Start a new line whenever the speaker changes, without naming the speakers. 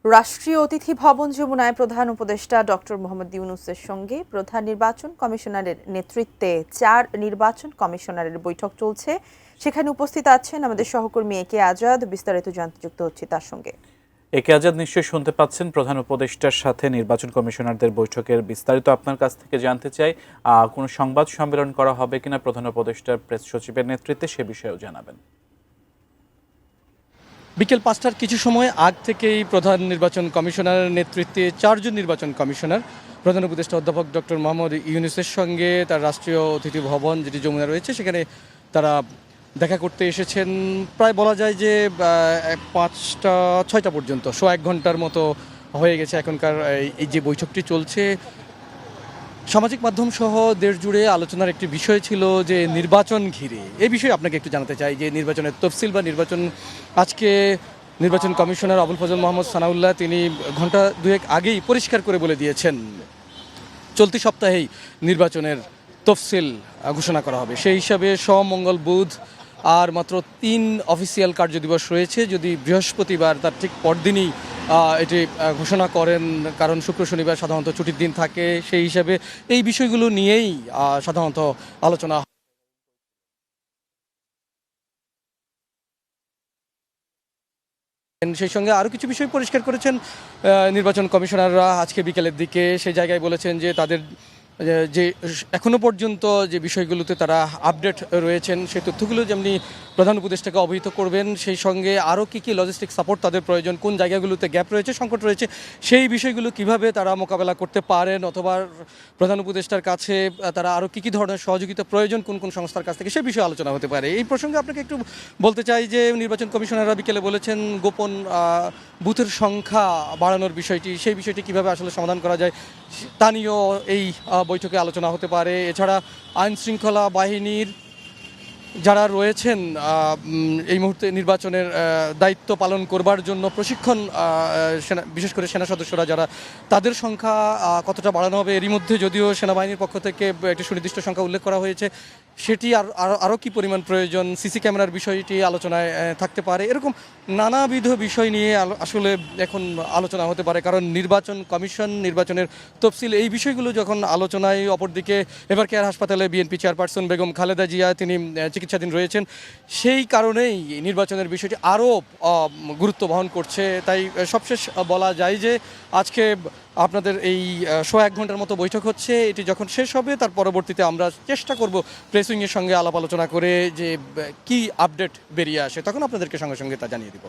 রাষ্ট্রীয় অতিথি ভবন যমুনায় প্রধান উপদেষ্টা ডক্টর মোহাম্মদ ইউনূসের সঙ্গে প্রধান নির্বাচন কমিশনারের নেতৃত্বে ৪ নির্বাচন কমিশনারের বৈঠক চলছে। সেখানে উপস্থিত আছেন আমাদের সহকর্মী একে আজাদ। বিস্তারিত জানতে যুক্ত হচ্ছে তার সঙ্গে।
একে আজাদ, নিশ্চয়ই শুনতে পাচ্ছেন প্রধান উপদেষ্টার সাথে নির্বাচন কমিশনারদের বৈঠকের বিস্তারিত আপনার কাছ থেকে জানতে চাই। কোনো সংবাদ সম্মেলন করা হবে কিনা প্রধান উপদেষ্টার প্রেস সচিবের নেতৃত্বে, সে বিষয়েও জানাবেন।
বিকেল ৫টার কিছু সময় আগ থেকেই প্রধান নির্বাচন কমিশনারের নেতৃত্বে ৪ জন নির্বাচন কমিশনার প্রধান উপদেষ্টা অধ্যাপক ডক্টর মোহাম্মদ ইউনূসের সঙ্গে তার রাষ্ট্রীয় অতিথি ভবন যেটি যমুনা রয়েছে সেখানে তারা দেখা করতে এসেছেন। প্রায় বলা যায় যে ৫টা ৬টা পর্যন্ত ১ ঘন্টার মতো হয়ে গেছে এখনকার এই যে বৈঠকটি চলছে। সামাজিক মাধ্যম সহ দেশ জুড়ে আলোচনার একটি বিষয় ছিল যে নির্বাচন ঘিরে। এই বিষয়ে আপনাকে একটু জানাতে চাই যে নির্বাচনের তফসিল বা নির্বাচন আজকে নির্বাচন কমিশনার আবুল ফজল মোহাম্মদ সানাউল্লাহ তিনি ঘন্টা দুয়েক আগেই পরিষ্কার করে বলে দিয়েছেন চলতি সপ্তাহেই নির্বাচনের তফসিল ঘোষণা করা হবে। সেই হিসাবে সোম, মঙ্গল, বুধ আর মাত্র ৩ অফিসিয়াল কার্যদিবস রয়েছে। যদি বৃহস্পতিবার তার ঠিক পরদিনই এটি ঘোষণা করেন, কারণ শুক্র শনিবার সাধারণত ছুটির দিন থাকে, সেই হিসাবে এই বিষয়গুলো নিয়েই সাধারণত আলোচনা। সেই সঙ্গে আরও কিছু বিষয় পরিষ্কার করেছেন নির্বাচন কমিশনাররা আজকে বিকেলের দিকে। সেই জায়গায় বলেছেন যে তাদের যে এখনও পর্যন্ত যে বিষয়গুলোতে তারা আপডেট রয়েছেন সেই তথ্যগুলো যেমনি প্রধান উপদেষ্টাকে অবহিত করবেন, সেই সঙ্গে আরও কী কী লজিস্টিক সাপোর্ট তাদের প্রয়োজন, কোন জায়গাগুলোতে গ্যাপ রয়েছে, সংকট রয়েছে, সেই বিষয়গুলো কিভাবে তারা মোকাবেলা করতে পারেন, অথবা প্রধান উপদেষ্টার কাছে তারা আরও কী কী ধরনের সহযোগিতা প্রয়োজন কোন কোন সংস্থার কাছ থেকে, সেই বিষয়ে আলোচনা হতে পারে। এই প্রসঙ্গে আপনাকে একটু বলতে চাই যে নির্বাচন কমিশনাররা বিকেলে বলেছেন গোপন বুথের সংখ্যা বাড়ানোর বিষয়টি, সেই বিষয়টি কীভাবে আসলে সমাধান করা যায় তা নিয়েও এই বৈঠকে আলোচনা হতে পারে। এছাড়া আইন শৃঙ্খলা বাহিনীর যারা রয়েছেন এই মুহূর্তে নির্বাচনের দায়িত্ব পালন করবার জন্য প্রশিক্ষণ, বিশেষ করে সেনা সদস্যরা যারা, তাদের সংখ্যা কতটা বাড়ানো হবে। এরই মধ্যে যদিও সেনাবাহিনীর পক্ষ থেকে একটি সুনির্দিষ্ট সংখ্যা উল্লেখ করা হয়েছে, সেটি আরও কী পরিমাণ প্রয়োজন, সিসি ক্যামেরার বিষয়টি আলোচনায় থাকতে পারে। এরকম নানাবিধ বিষয় নিয়ে আসলে এখন আলোচনা হতে পারে, কারণ নির্বাচন কমিশন, নির্বাচনের তফসিল, এই বিষয়গুলো যখন আলোচনায়। অপরদিকে এবার কেয়ার হাসপাতালে বিএনপি চেয়ারপারসন বেগম খালেদা জিয়া তিনি চিকিৎসাধীন রয়েছেন, সেই কারণেই নির্বাচনের বিষয়টি আরও গুরুত্ব বহন করছে। তাই সবশেষ বলা যায় যে আজকে আপনাদের এই ১ ঘন্টার মতো বৈঠক হচ্ছে। এটি যখন শেষ হবে তার পরবর্তীতে আমরা চেষ্টা করব প্রেসিংয়ের সঙ্গে আলাপ আলোচনা করে যে কি আপডেট বেরিয়ে আসে, তখন আপনাদেরকে সঙ্গে সঙ্গে তা জানিয়ে দিব।